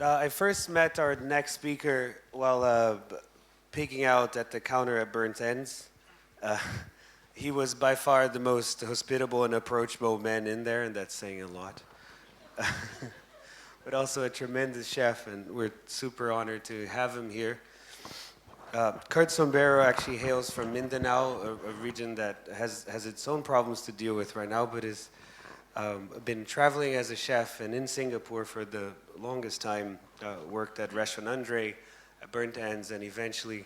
I first met our next speaker while picking out at the counter at Burnt Ends. Uh, he was by far the most hospitable and approachable man in there, and that's saying a lot. But also a tremendous chef, and we're super honored to have him here. Kurt Sombero actually hails from Mindanao, a region that has its own problems to deal with right now, but is been traveling as a chef and in Singapore for the longest time. Worked at Restaurant Andre, at Burnt Ends, and eventually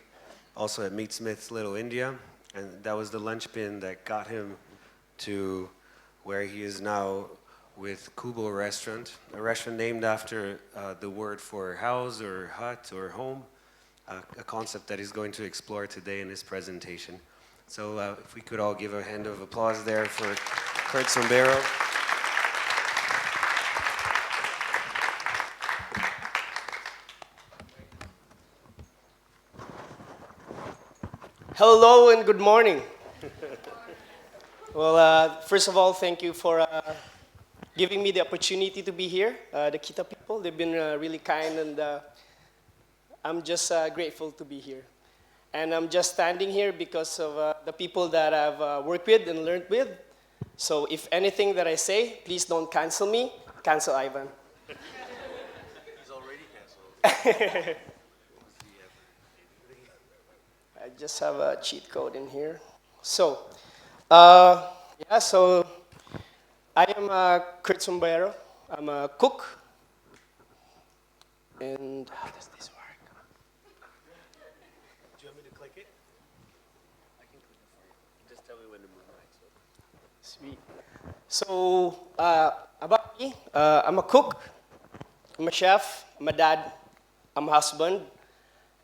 also at Meat Smith's Little India. And that was the lunchpin that got him to where he is now with Kubo restaurant, a restaurant named after the word for house or hut or home, a concept that he's going to explore today in his presentation. So if we could all give a hand of applause there for Kurt Sombero. Hello and good morning. Well, first of all, thank you for giving me the opportunity to be here. The Kita people, they've been really kind, and I'm just grateful to be here. And I'm just standing here because of the people that I've worked with and learned with. So if anything that I say, please don't cancel me. Cancel Ivan. He's already canceled. I just have a cheat code in here. So, so I am Kurt Sombero. I'm a cook. And how does this work? Do you want me to click it? I can click it for you. Just tell me when to move next. Sweet. So, about me, I'm a cook, I'm a chef, I'm a dad, I'm a husband,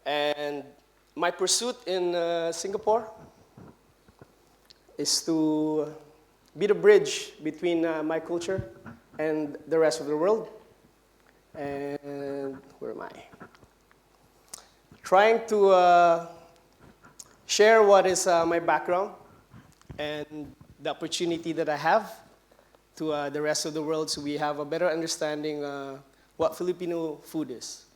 and my pursuit in Singapore is to be the bridge between my culture and the rest of the world. And where am I? Trying to share what is my background and the opportunity that I have to the rest of the world, so we have a better understanding what Filipino food is.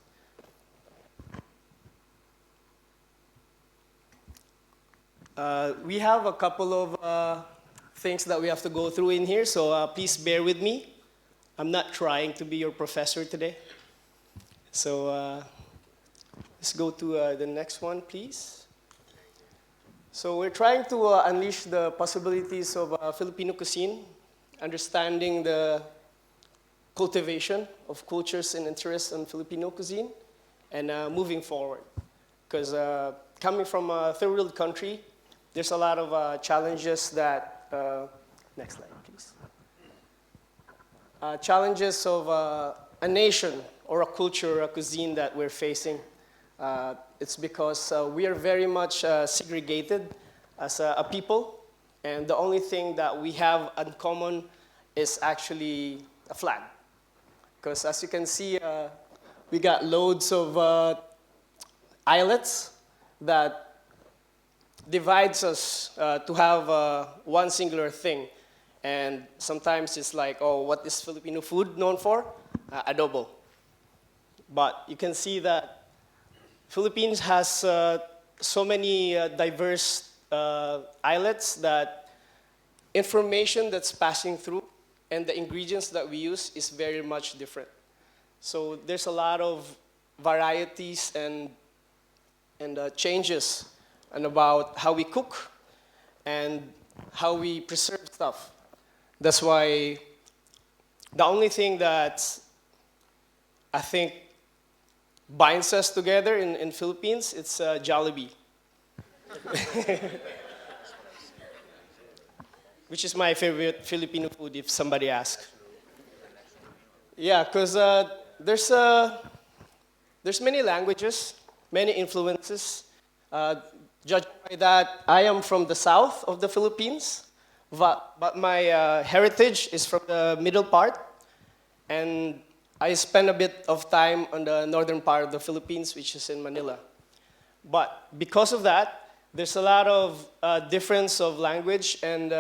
We have a couple of things that we have to go through in here, so please bear with me. I'm not trying to be your professor today. So let's go to the next one, please. So we're trying to unleash the possibilities of Filipino cuisine, understanding the cultivation of cultures and interests in Filipino cuisine, and moving forward. Because coming from a third world country, there's a lot of challenges that, next slide please. Challenges of a nation or a culture, a cuisine that we're facing. It's because we are very much segregated as a people, and the only thing that we have in common is actually a flag. Because as you can see, we got loads of islets that divides us to have one singular thing. And sometimes it's like, oh, what is Filipino food known for? Adobo. But you can see that Philippines has so many diverse islets that information that's passing through and the ingredients that we use is very much different. So there's a lot of varieties and changes and about how we cook and how we preserve stuff. That's why the only thing that I think binds us together in Philippines, it's Jollibee. Which is my favorite Filipino food, if somebody asks. Yeah, because there's many languages, many influences. Judged by that, I am from the south of the Philippines, but my heritage is from the middle part, and I spend a bit of time on the northern part of the Philippines, which is in Manila. But because of that, there's a lot of difference of language, and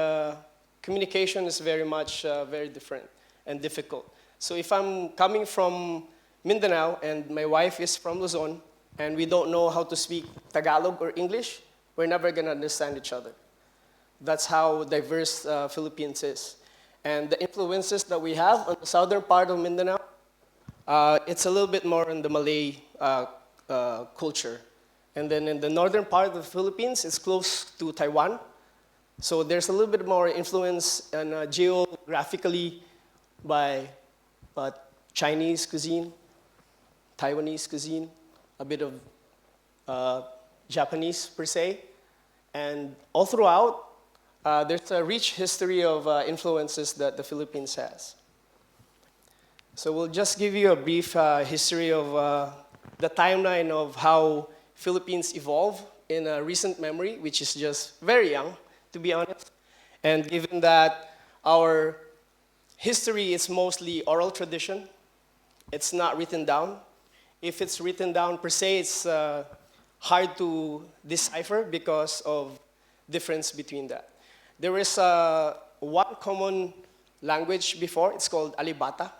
communication is very much very different and difficult. So if I'm coming from Mindanao, and my wife is from Luzon, and we don't know how to speak Tagalog or English, we're never going to understand each other. That's how diverse Philippines is. And the influences that we have on the southern part of Mindanao, it's a little bit more in the Malay culture. And then in the northern part of the Philippines, it's close to Taiwan. So there's a little bit more influence and geographically by Chinese cuisine, Taiwanese cuisine, a bit of Japanese per se. And all throughout, there's a rich history of influences that the Philippines has. So we'll just give you a brief history of the timeline of how Philippines evolved in a recent memory, which is just very young, to be honest. And given that our history is mostly oral tradition, it's not written down. If it's written down per se, it's hard to decipher because of difference between that. There is one common language before, it's called Alibata,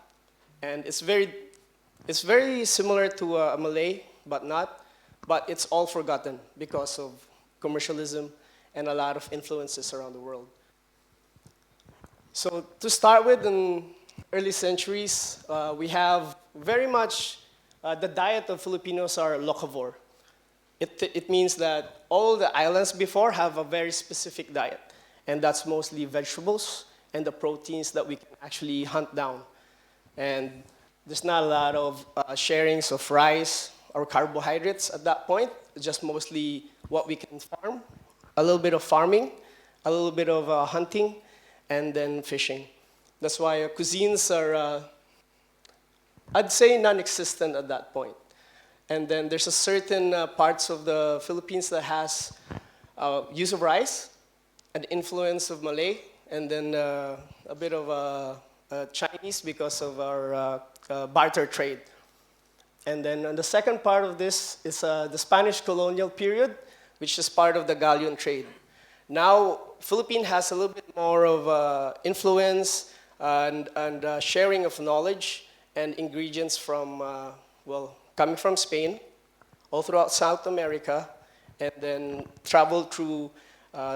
and it's very similar to a Malay, but not, but it's all forgotten because of commercialism and a lot of influences around the world. So to start with, in early centuries, we have very much, the diet of Filipinos are locavore. It means that all the islands before have a very specific diet. And that's mostly vegetables and the proteins that we can actually hunt down. And there's not a lot of sharings of rice or carbohydrates at that point, just mostly what we can farm, a little bit of farming, a little bit of hunting, and then fishing. That's why cuisines are, I'd say, non-existent at that point. And then there's a certain parts of the Philippines that has use of rice, an influence of Malay, and then a bit of Chinese because of our barter trade. And then the second part of this is the Spanish colonial period, which is part of the galleon trade. Now, Philippines has a little bit more of influence and sharing of knowledge and ingredients from, coming from Spain, all throughout South America, and then traveled through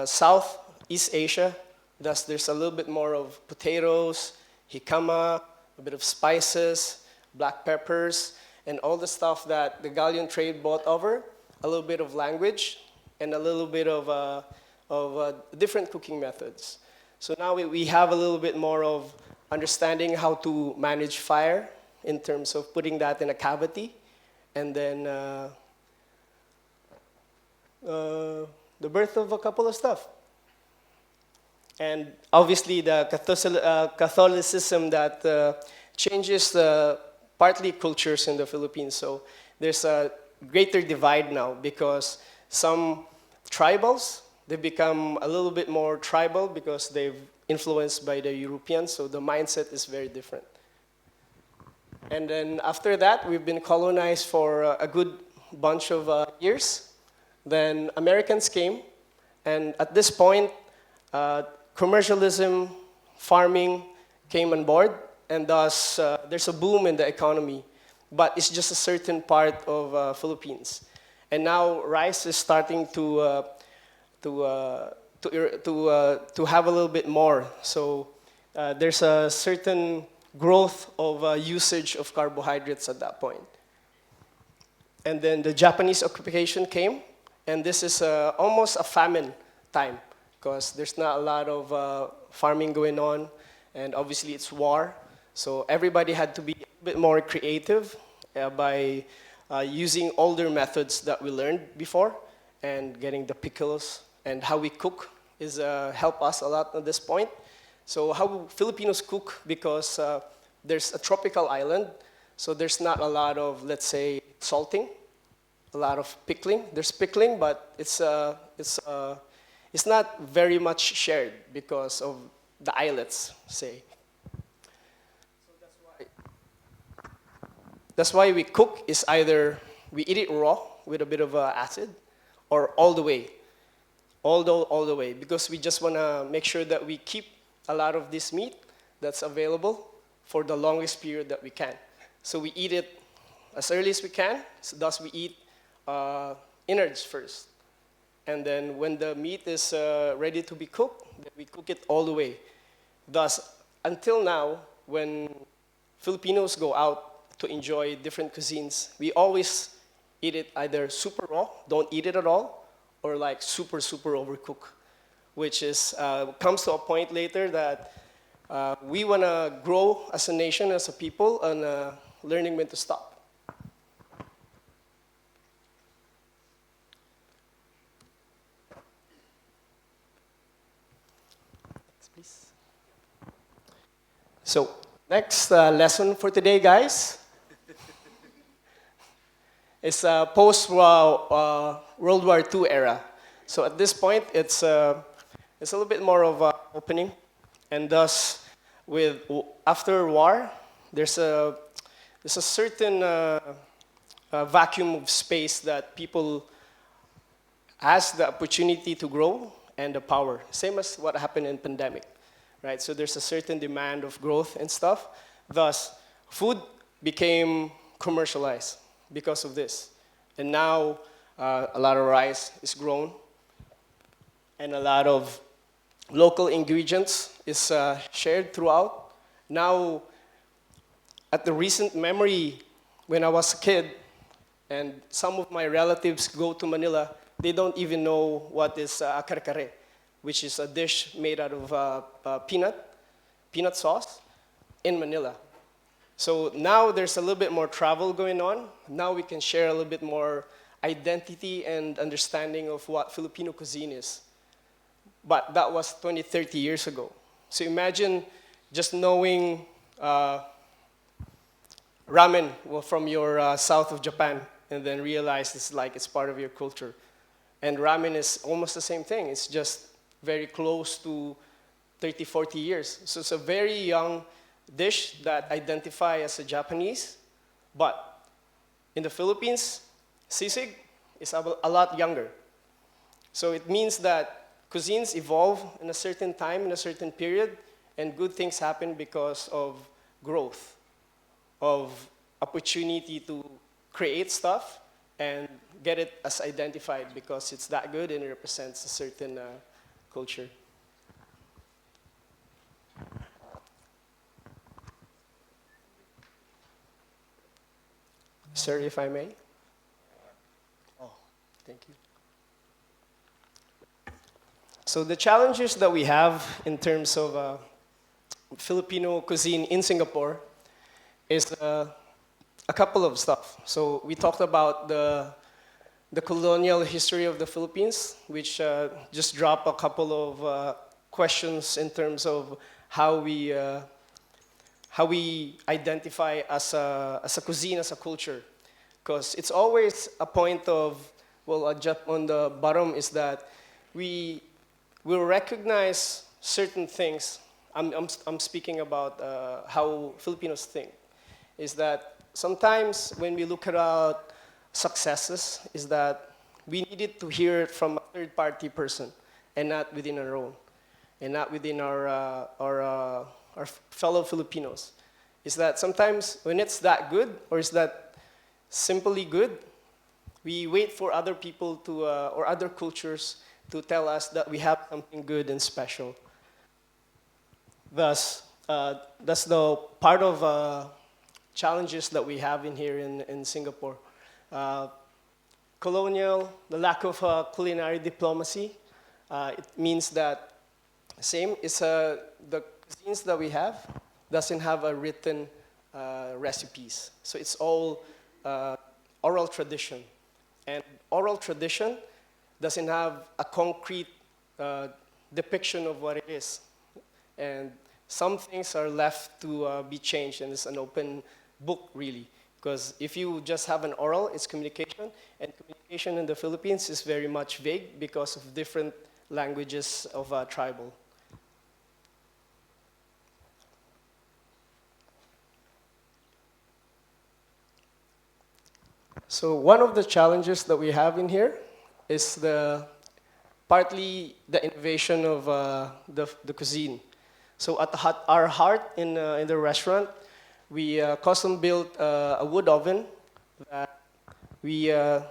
Southeast Asia. Thus, there's a little bit more of potatoes, jicama, a bit of spices, black peppers, and all the stuff that the galleon trade brought over, a little bit of language, and a little bit of different cooking methods. So now we have a little bit more of understanding how to manage fire in terms of putting that in a cavity, and then the birth of a couple of stuff. And obviously the Catholicism that changes partly cultures in the Philippines. So there's a greater divide now because some tribals, they become a little bit more tribal because they've influenced by the Europeans, so the mindset is very different. And then after that, we've been colonized for a good bunch of years. Then Americans came, and at this point, commercialism, farming came on board, and thus there's a boom in the economy. But it's just a certain part of Philippines. And now rice is starting to have a little bit more. So there's a certain growth of usage of carbohydrates at that point. And then the Japanese occupation came, and this is almost a famine time because there's not a lot of farming going on, and obviously it's war. So everybody had to be a bit more creative by using older methods that we learned before and getting the pickles and how we cook is help us a lot at this point. So how Filipinos cook, because there's a tropical island, so there's not a lot of, let's say, salting, a lot of pickling. There's pickling, but it's not very much shared because of the islets, say. That's why we cook is either we eat it raw with a bit of acid or all the way, all the way, because we just want to make sure that we keep a lot of this meat that's available for the longest period that we can. So we eat it as early as we can. So thus, we eat innards first. And then when the meat is ready to be cooked, then we cook it all the way. Thus, until now, when Filipinos go out to enjoy different cuisines, we always eat it either super raw, don't eat it at all, or like super, super overcooked, which is comes to a point later that we want to grow as a nation, as a people, and learning when to stop. Next, please. So, next lesson for today, guys, is post-World War II era. So at this point, it's a little bit more of an opening, and thus, after war, there's a certain vacuum of space that people has the opportunity to grow and the power. Same as what happened in pandemic, right? So there's a certain demand of growth and stuff. Thus, food became commercialized because of this. And now a lot of rice is grown and a lot of local ingredients is shared throughout. Now, at the recent memory, when I was a kid, and some of my relatives go to Manila, they don't even know what is kare-kare, which is a dish made out of peanut sauce in Manila. So now there's a little bit more travel going on. Now we can share a little bit more identity and understanding of what Filipino cuisine is. But that was 20, 30 years ago. So imagine just knowing ramen from your south of Japan and then realize it's part of your culture. And ramen is almost the same thing. It's just very close to 30, 40 years. So it's a very young dish that identify as a Japanese, but in the Philippines, sisig is a lot younger. So it means that cuisines evolve in a certain time, in a certain period, and good things happen because of growth, of opportunity to create stuff and get it as identified because it's that good and it represents a certain culture. Sir, if I may. Oh, thank you. So the challenges that we have in terms of Filipino cuisine in Singapore is a couple of stuff. So we talked about the colonial history of the Philippines, which just drop a couple of questions in terms of how we identify as a cuisine, as a culture. Because it's always a point of, well, on the bottom is that we will recognize certain things. I'm speaking about how Filipinos think. Is that sometimes when we look at our successes, is that we needed to hear it from a third-party person and not within our own, and not within our fellow Filipinos. Is that sometimes when it's that good, or is that simply good, we wait for other people to, or other cultures to tell us that we have something good and special. Thus, that's the part of challenges that we have in here in Singapore. Colonial, the lack of culinary diplomacy, it means that same is the cuisines that we have doesn't have a written recipes. So it's all oral tradition. And oral tradition doesn't have a concrete depiction of what it is. And some things are left to be changed, and it's an open book, really. Because if you just have an oral, it's communication, and communication in the Philippines is very much vague because of different languages of tribal. So one of the challenges that we have in here is partly the innovation of the cuisine. So at our heart in the restaurant, we custom built a wood oven that we, uh,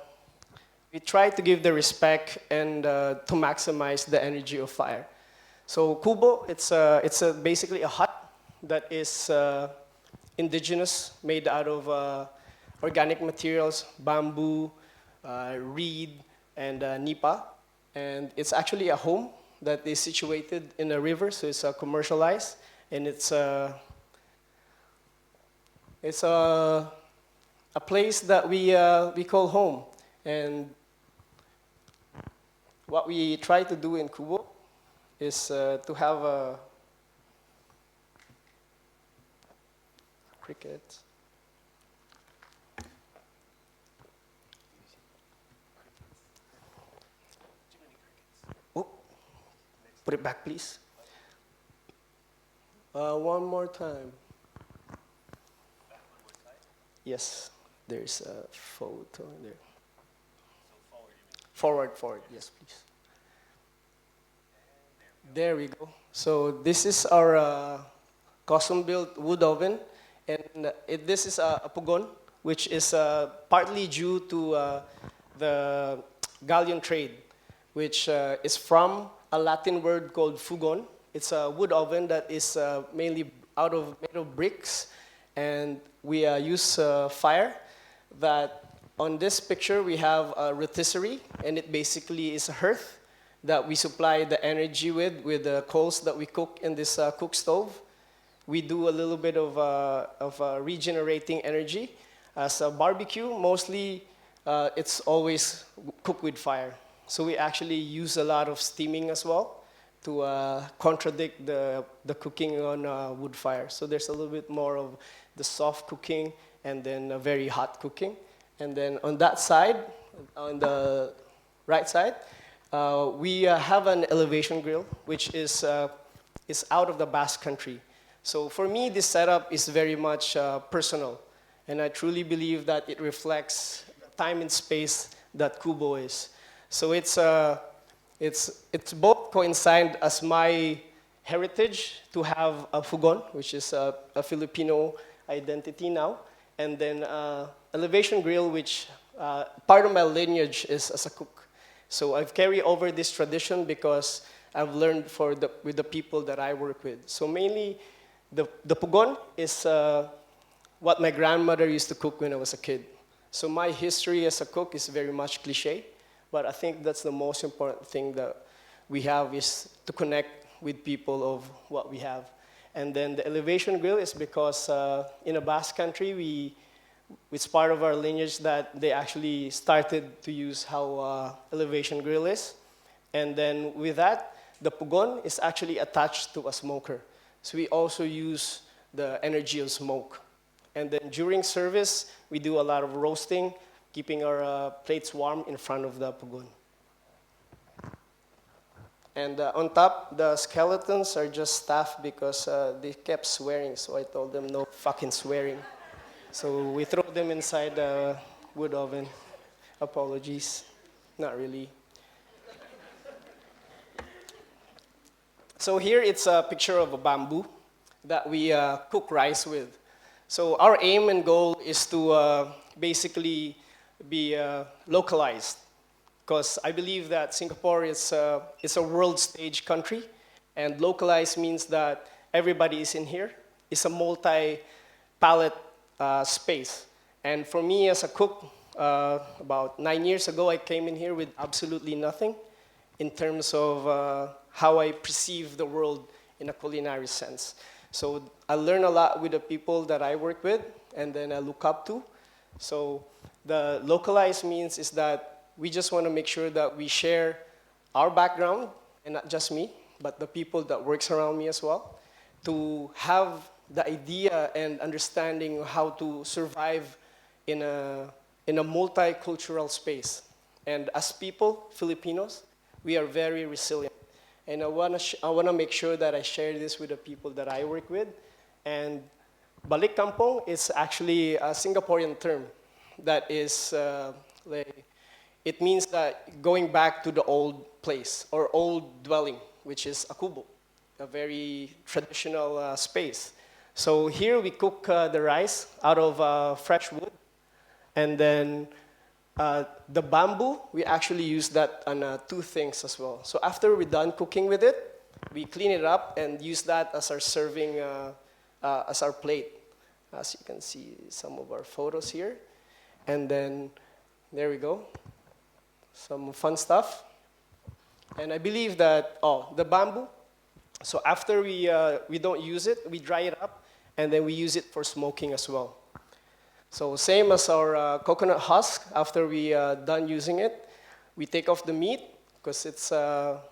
we try to give the respect and to maximize the energy of fire. So Kubo, it's basically a hut that is indigenous, made out of organic materials, bamboo, reed, and nipa. And it's actually a home that is situated in a river, so it's commercialized, and it's a place that we call home. And what we try to do in Kubo is to have a cricket. Oh, put it back, please. One more time. Yes, there's a photo in there. Forward, yes, please. There we go. So this is our custom-built wood oven, and this is a pugon, which is partly due to the galleon trade, which is from a Latin word called fugon. It's a wood oven that is mainly made of bricks, and we use fire. That on this picture we have a rotisserie, and it basically is a hearth that we supply the energy with the coals that we cook in this cook stove. We do a little bit of regenerating energy. As a barbecue, mostly it's always cooked with fire. So we actually use a lot of steaming as well to contradict the cooking on wood fire. So there's a little bit more of the soft cooking and then a very hot cooking. And then on that side, on the right side, we have an elevation grill, which is out of the Basque Country. So for me, this setup is very much personal, and I truly believe that it reflects time and space that Kubo is. So it's both coincide as my heritage to have a fugon, which is a Filipino identity now, and then elevation grill, which part of my lineage is as a cook. So I've carried over this tradition because I've learned with the people that I work with. So mainly, the pugon is what my grandmother used to cook when I was a kid. So my history as a cook is very much cliche, but I think that's the most important thing that we have is to connect with people of what we have. And then the elevation grill is because in a Basque country, it's part of our lineage that they actually started to use how elevation grill is. And then with that, the pugon is actually attached to a smoker. So we also use the energy of smoke. And then during service, we do a lot of roasting, keeping our plates warm in front of the pugon. And on top, the skeletons are just staff because they kept swearing, so I told them no fucking swearing. So we throw them inside the wood oven. Apologies. Not really. So here it's a picture of a bamboo that we cook rice with. So our aim and goal is to basically be localized, because I believe that Singapore is a world stage country, and localized means that everybody is in here. It's a multi-palette space. And for me as a cook, about 9 years ago, I came in here with absolutely nothing in terms of how I perceive the world in a culinary sense. So I learn a lot with the people that I work with and then I look up to. So the localized means is that we just want to make sure that we share our background, and not just me, but the people that works around me as well, to have the idea and understanding of how to survive in a multicultural space. And as people, Filipinos, we are very resilient. And I want to make sure that I share this with the people that I work with. And balik kampong is actually a Singaporean term that is it means that going back to the old place or old dwelling, which is a kubo, a very traditional space. So here we cook the rice out of fresh wood, And then the bamboo, we actually use that on two things as well. So after we're done cooking with it, we clean it up and use that as our serving, as our plate. As you can see some of our photos here. And then, there we go. Some fun stuff. And I believe that, the bamboo, so after we don't use it, we dry it up, and then we use it for smoking as well. So same as our coconut husk, after we done using it, we take off the meat, because it's,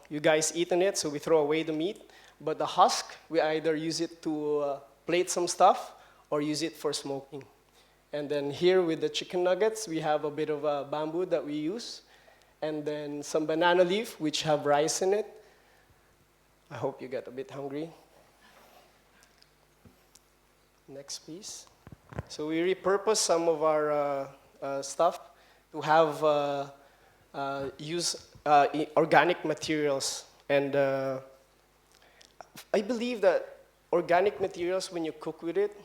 you guys eaten it, so we throw away the meat. But the husk, we either use it to plate some stuff, or use it for smoking. And then here with the chicken nuggets, we have a bit of bamboo that we use. And then some banana leaf, which have rice in it. I hope you get a bit hungry. Next piece. So we repurpose some of our stuff to have use organic materials. And I believe that organic materials, when you cook with it,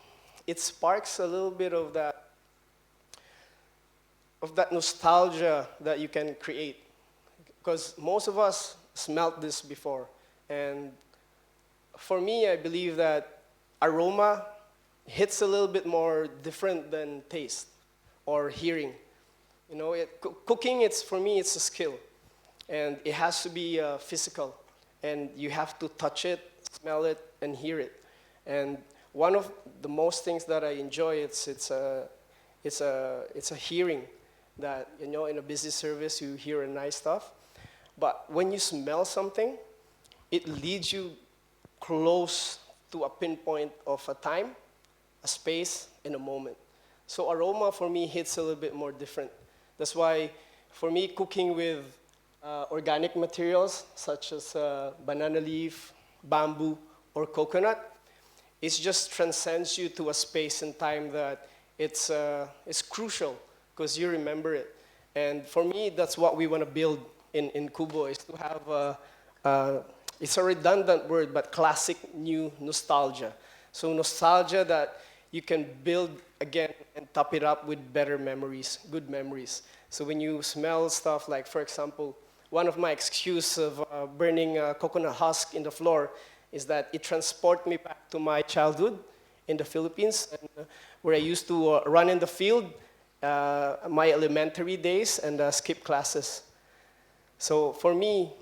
it sparks a little bit of that nostalgia that you can create. Because most of us smelt this before. And for me, I believe that aroma hits a little bit more different than taste or hearing. You know, cooking, for me, it's a skill. And it has to be physical. And you have to touch it, smell it, and hear it. And one of the most things that I enjoy, it's a hearing that, you know, in a busy service, you hear a nice stuff. But when you smell something, it leads you close to a pinpoint of a time, a space, and a moment. So aroma, for me, hits a little bit more different. That's why, for me, cooking with organic materials, such as banana leaf, bamboo, or coconut, it just transcends you to a space and time that it's crucial because you remember it. And for me, that's what we want to build in Kubo, is to have it's a redundant word, but classic new nostalgia. So nostalgia that you can build again and top it up with better memories, good memories. So when you smell stuff like, for example, one of my excuse of burning coconut husk in the floor is that it transports me back to my childhood in the Philippines, and, where I used to run in the field, my elementary days, and skip classes. So for me,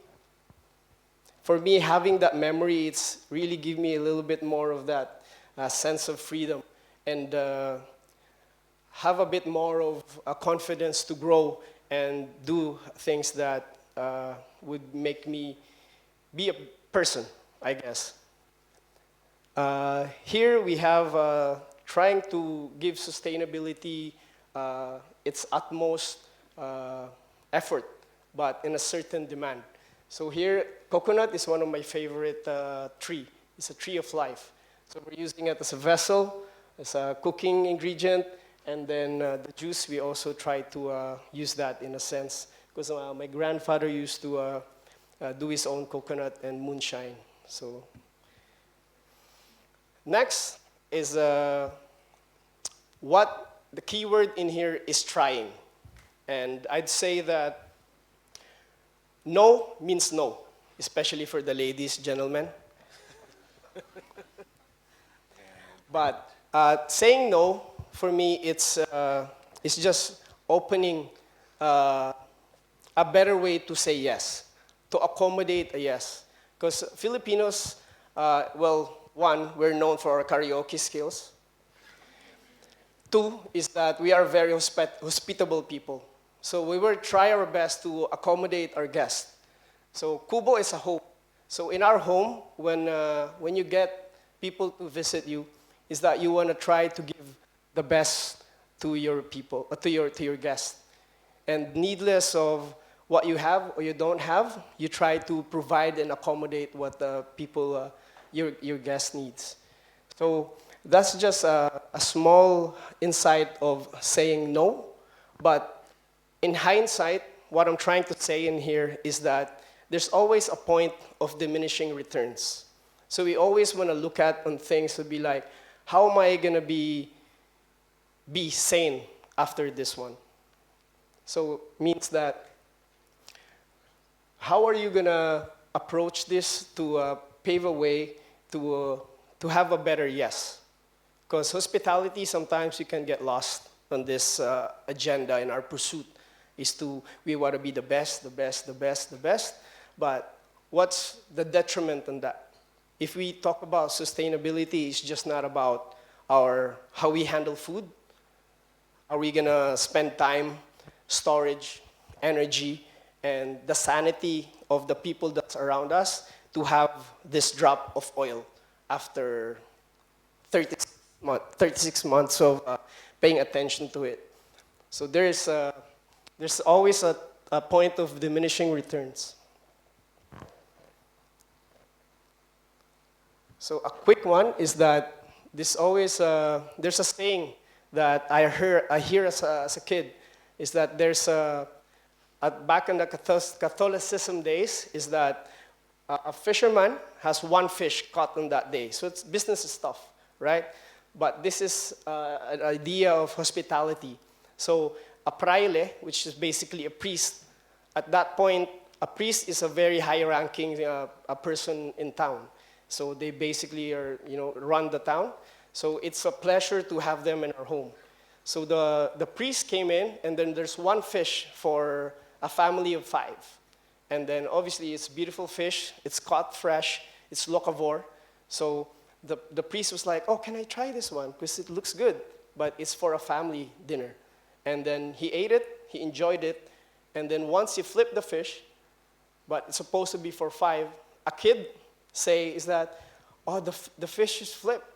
having that memory, it's really give me a little bit more of that sense of freedom, and have a bit more of confidence to grow and do things that would make me be a person, I guess. Here we have trying to give sustainability its utmost effort, but in a certain demand. So here, coconut is one of my favorite tree. It's a tree of life. So we're using it as a vessel, as a cooking ingredient, and then the juice, we also try to use that in a sense, because my grandfather used to do his own coconut and moonshine. So next is what the key word in here is trying. And I'd say that no means no, especially for the ladies, gentlemen. But saying no, for me, it's just opening a better way to say yes, to accommodate a yes. Because Filipinos, one, we're known for our karaoke skills. Two is that we are very hospitable people. So we will try our best to accommodate our guests. So Kubo is a home. So in our home, when you get people to visit you, is that you want to try to give the best to your people, to your guests. And needless of what you have or you don't have, you try to provide and accommodate what the people, your guest needs. So that's just a small insight of saying no. But in hindsight, what I'm trying to say in here is that there's always a point of diminishing returns. So we always want to look at on things to be like, how am I going to be sane after this one. So means that how are you gonna approach this to pave a way to have a better yes? Because hospitality, sometimes you can get lost on this agenda in our pursuit is to, we want to be the best, the best, the best, the best. But what's the detriment on that? If we talk about sustainability, it's just not about how we handle food. Are we gonna spend time, storage, energy, and the sanity of the people that's around us to have this drop of oil after 36 months of paying attention to it? So there's always a point of diminishing returns. So a quick one is that there's a saying that I hear as a kid, is that back in the Catholicism days, is that a fisherman has one fish caught on that day. So it's business stuff, right? But this is an idea of hospitality. So a praile, which is basically a priest, at that point, a priest is a very high-ranking a person in town. So they basically run the town. So it's a pleasure to have them in our home. So the priest came in, and then there's one fish for a family of 5. And then obviously it's beautiful fish, it's caught fresh, it's locavore. So the priest was like, oh, can I try this one? Because it looks good, but it's for a family dinner. And then he ate it, he enjoyed it, and then once he flipped the fish, but it's supposed to be for 5, a kid is that, oh, the fish is flipped.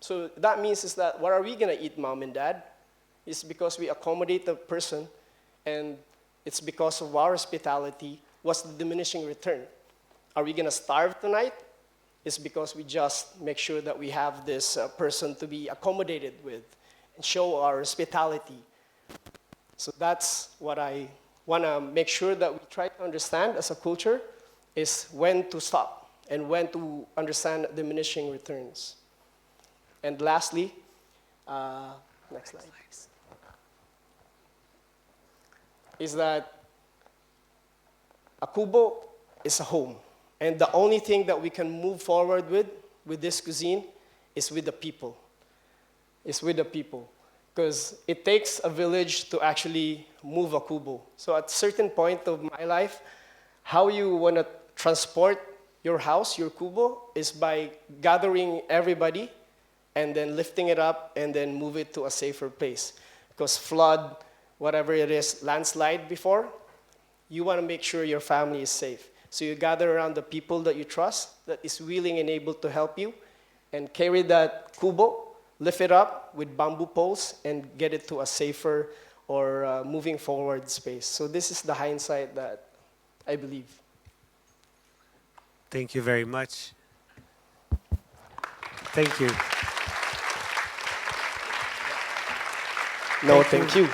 So that means is that, what are we gonna eat, mom and dad? It's because we accommodate the person, and it's because of our hospitality. What's the diminishing return? Are we gonna starve tonight? It's because we just make sure that we have this person to be accommodated with and show our hospitality. So that's what I wanna make sure that we try to understand as a culture, is when to stop and when to understand diminishing returns. And lastly, next slide, is that a Kubo is a home. And the only thing that we can move forward with this cuisine is with the people. It's with the people. Because it takes a village to actually move a Kubo. So at a certain point of my life, how you want to transport your house, your Kubo, is by gathering everybody and then lifting it up and then move it to a safer place. Because flood, whatever it is, landslide before, you want to make sure your family is safe. So you gather around the people that you trust, that is willing and able to help you, and carry that Kubo, lift it up with bamboo poles, and get it to a safer or moving forward space. So this is the hindsight that I believe. Thank you very much. Thank you. No, thank you.